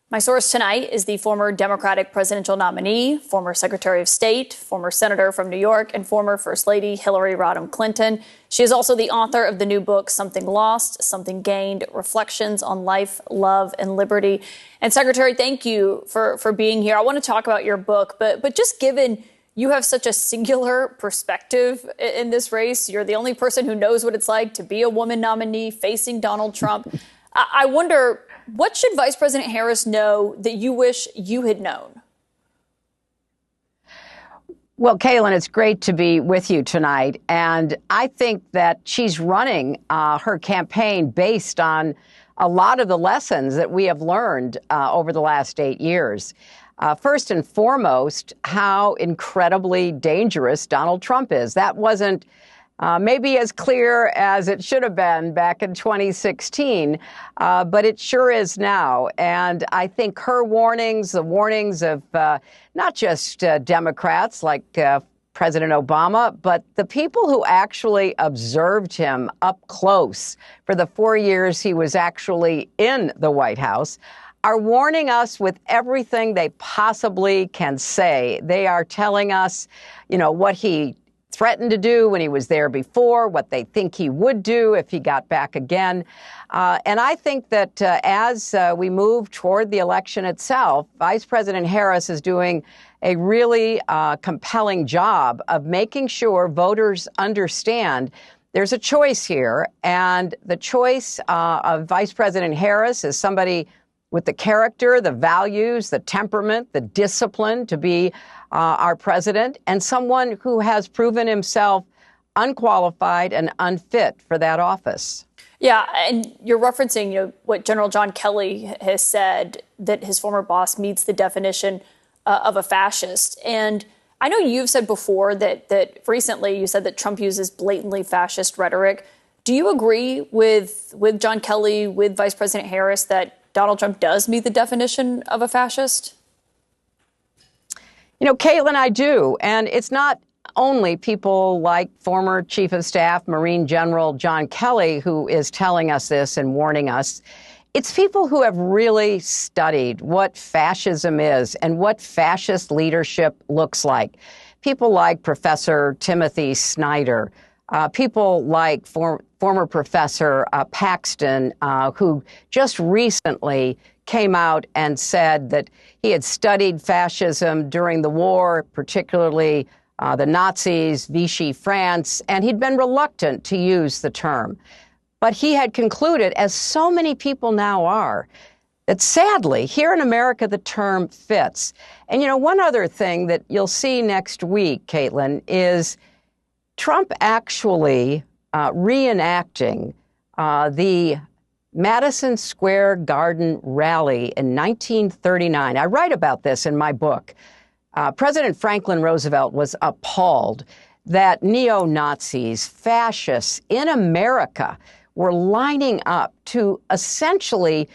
My source tonight is the former Democratic presidential nominee, former Secretary of State, former Senator from New York, and former First Lady Hillary Rodham Clinton. She is also the author of the new book, Something Lost, Something Gained, Reflections on Life, Love, and Liberty. And Secretary, thank you for being here. I want to talk about your book, but just given you have such a singular perspective in this race, you're the only person who knows what it's like to be a woman nominee facing Donald Trump. I wonder, what should Vice President Harris know that you wish you had known? Well, Kaitlan, it's great to be with you tonight. And I think that she's running her campaign based on a lot of the lessons that we have learned over the last 8 years. First and foremost, how incredibly dangerous Donald Trump is. That wasn't maybe as clear as it should have been back in 2016, but it sure is now. And I think her warnings, the warnings of not just Democrats like President Obama, but the people who actually observed him up close for the 4 years he was actually in the White House, are warning us with everything they possibly can say. They are telling us, you know, what he threatened to do when he was there before, what they think he would do if he got back again. And I think that as we move toward the election itself, Vice President Harris is doing a really compelling job of making sure voters understand there's a choice here. And the choice of Vice President Harris is somebody with the character, the values, the temperament, the discipline to be our president, and someone who has proven himself unqualified and unfit for that office. Yeah, and you're referencing, what General John Kelly has said, that his former boss meets the definition of a fascist. And I know you've said before that recently you said that Trump uses blatantly fascist rhetoric. Do you agree with John Kelly, with Vice President Harris, that Donald Trump does meet the definition of a fascist? Kaitlan, I do. And it's not only people like former Chief of Staff, Marine General John Kelly, who is telling us this and warning us. It's people who have really studied what fascism is and what fascist leadership looks like. People like Professor Timothy Snyder, people like former Professor Paxton, who just recently came out and said that he had studied fascism during the war, particularly the Nazis, Vichy France, and he'd been reluctant to use the term. But he had concluded, as so many people now are, that sadly, here in America, the term fits. And, one other thing that you'll see next week, Kaitlan, is Trump actually reenacting the Madison Square Garden rally in 1939. I write about this in my book. President Franklin Roosevelt was appalled that neo-Nazis, fascists in America were lining up to essentially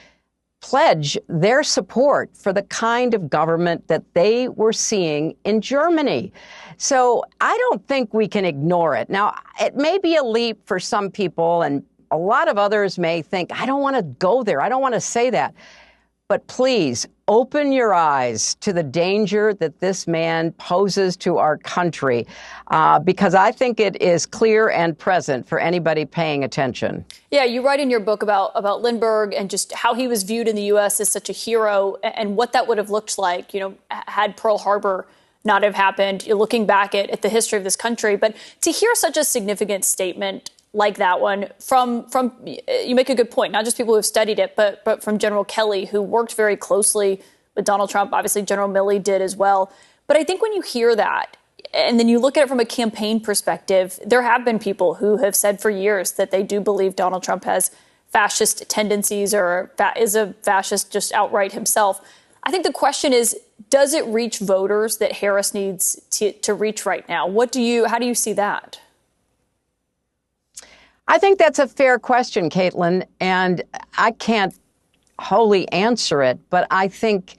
pledge their support for the kind of government that they were seeing in Germany. So I don't think we can ignore it. Now, it may be a leap for some people, and a lot of others may think, I don't want to go there. I don't want to say that. But please open your eyes to the danger that this man poses to our country, because I think it is clear and present for anybody paying attention. Yeah, you write in your book about Lindbergh and just how he was viewed in the U.S. as such a hero and what that would have looked like, had Pearl Harbor not have happened. You're looking back at the history of this country. But to hear such a significant statement like that one from you make a good point, not just people who have studied it, but from General Kelly, who worked very closely with Donald Trump. Obviously, General Milley did as well. But I think when you hear that and then you look at it from a campaign perspective, there have been people who have said for years that they do believe Donald Trump has fascist tendencies or is a fascist just outright himself. I think the question is, does it reach voters that Harris needs to reach right now? How do you see that? I think that's a fair question, Kaitlan, and I can't wholly answer it. But I think,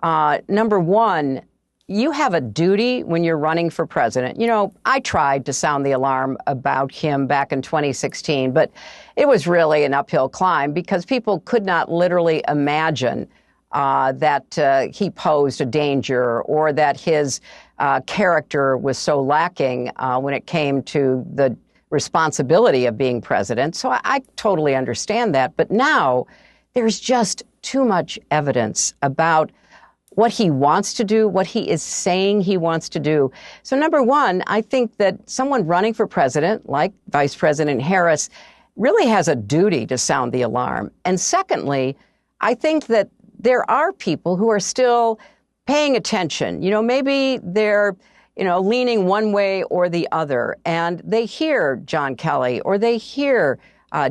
number one, you have a duty when you're running for president. I tried to sound the alarm about him back in 2016, but it was really an uphill climb because people could not literally imagine that he posed a danger or that his character was so lacking when it came to the responsibility of being president. So I totally understand that. But now there's just too much evidence about what he wants to do, what he is saying he wants to do. So number one, I think that someone running for president, like Vice President Harris, really has a duty to sound the alarm. And secondly, I think that there are people who are still paying attention. You know, maybe they're, leaning one way or the other, and they hear John Kelly, or they hear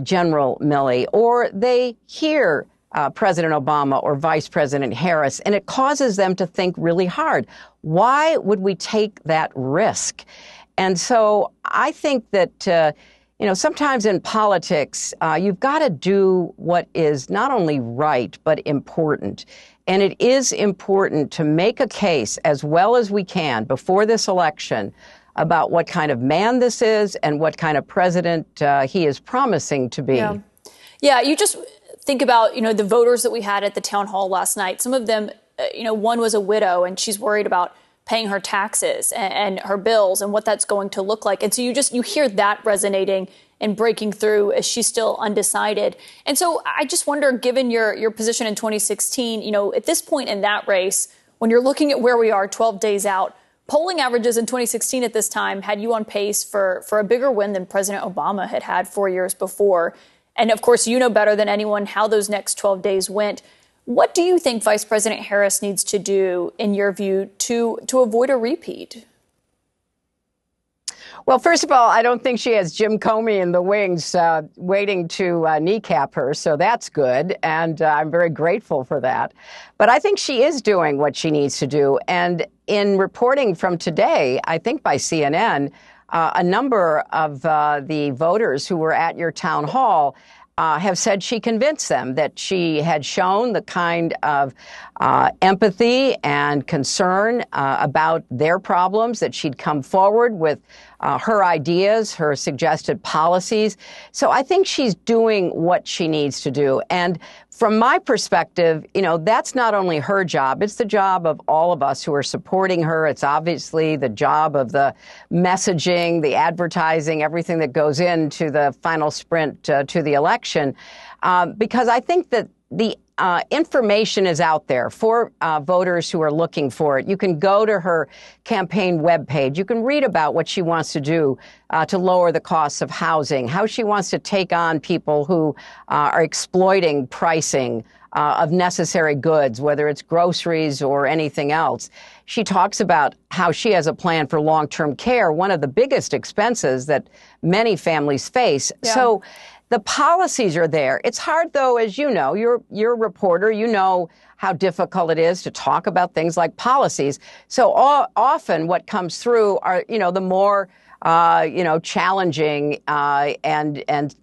General Milley, or they hear President Obama or Vice President Harris, and it causes them to think really hard. Why would we take that risk? And so I think that, sometimes in politics, you've got to do what is not only right, but important. And it is important to make a case as well as we can before this election about what kind of man this is and what kind of president he is promising to be. Yeah, you just think about, the voters that we had at the town hall last night. Some of them, one was a widow and she's worried about paying her taxes and her bills and what that's going to look like. And so you hear that resonating and breaking through as she's still undecided. And so I just wonder, given your position in 2016, at this point in that race, when you're looking at where we are 12 days out, polling averages in 2016 at this time had you on pace for a bigger win than President Obama had 4 years before. And of course, you know better than anyone how those next 12 days went. What do you think Vice President Harris needs to do, in your view, to avoid a repeat? Well, first of all, I don't think she has Jim Comey in the wings waiting to kneecap her, so that's good, and I'm very grateful for that. But I think she is doing what she needs to do. And in reporting from today, I think by CNN, a number of the voters who were at your town hall have said she convinced them, that she had shown the kind of empathy and concern about their problems, that she'd come forward with her ideas, her suggested policies. So I think she's doing what she needs to do. And from my perspective, that's not only her job, it's the job of all of us who are supporting her. It's obviously the job of the messaging, the advertising, everything that goes into the final sprint to the election, because I think that the information is out there for voters who are looking for it. You can go to her campaign webpage. You can read about what she wants to do to lower the costs of housing, how she wants to take on people who are exploiting pricing of necessary goods, whether it's groceries or anything else. She talks about how she has a plan for long-term care, one of the biggest expenses that many families face. Yeah. So the policies are there. It's hard, though, as you know, you're a reporter, you know how difficult it is to talk about things like policies. So often what comes through are, the more, challenging and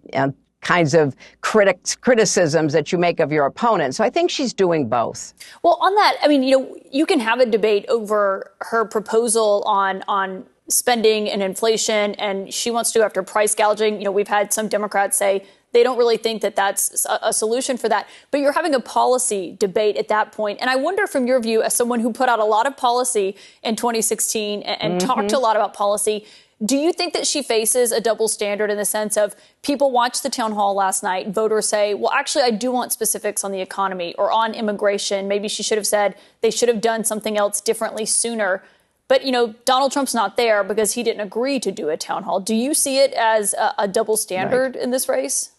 kinds of criticisms that you make of your opponent. So I think she's doing both. Well, on that, you can have a debate over her proposal on spending and inflation, and she wants to go after price gouging. We've had some Democrats say they don't really think that that's a solution for that. But you're having a policy debate at that point. And I wonder, from your view, as someone who put out a lot of policy in 2016 and talked a lot about policy, do you think that she faces a double standard in the sense of people watched the town hall last night, voters say, well, actually, I do want specifics on the economy or on immigration. Maybe she should have said they should have done something else differently sooner. But, Donald Trump's not there because he didn't agree to do a town hall. Do you see it as a double standard in this race?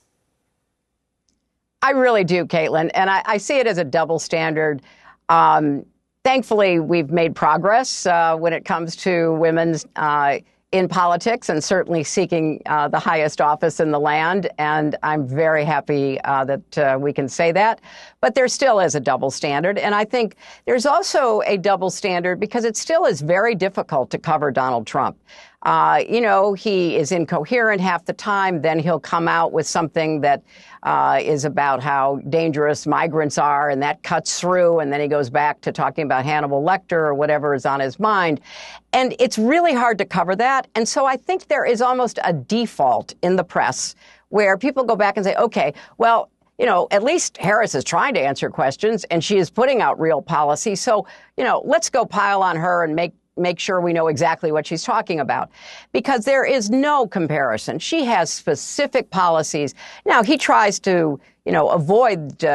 I really do, Kaitlan. And I see it as a double standard. Thankfully, we've made progress when it comes to women's in politics and certainly seeking the highest office in the land. And I'm very happy that we can say that. But there still is a double standard. And I think there's also a double standard because it still is very difficult to cover Donald Trump. He is incoherent half the time. Then he'll come out with something that is about how dangerous migrants are, and that cuts through. And then he goes back to talking about Hannibal Lecter or whatever is on his mind. And it's really hard to cover that. And so I think there is almost a default in the press where people go back and say, OK, well, at least Harris is trying to answer questions, and she is putting out real policy. So, let's go pile on her and make sure we know exactly what she's talking about, because there is no comparison. She has specific policies. Now, he tries to, avoid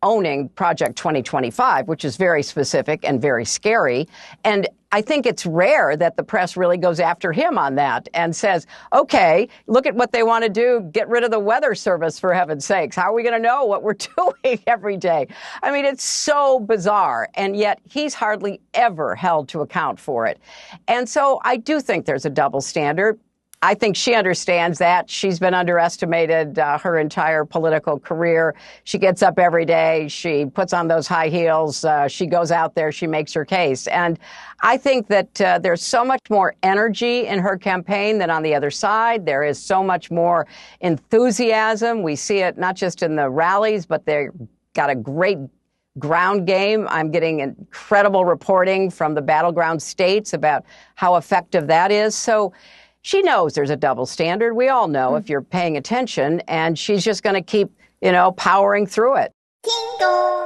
owning Project 2025, which is very specific and very scary. And I think it's rare that the press really goes after him on that and says, okay, look at what they want to do. Get rid of the weather service, for heaven's sakes. How are we going to know what we're doing every day? I mean, it's so bizarre. And yet he's hardly ever held to account for it. And so I do think there's a double standard. I think she understands that. She's been underestimated her entire political career. She gets up every day. She puts on those high heels. She goes out there. She makes her case. And I think that there's so much more energy in her campaign than on the other side. There is so much more enthusiasm. We see it not just in the rallies, but they've got a great ground game. I'm getting incredible reporting from the battleground states about how effective that is. So she knows there's a double standard. We all know if you're paying attention, and she's just going to keep, powering through it. Ding dong.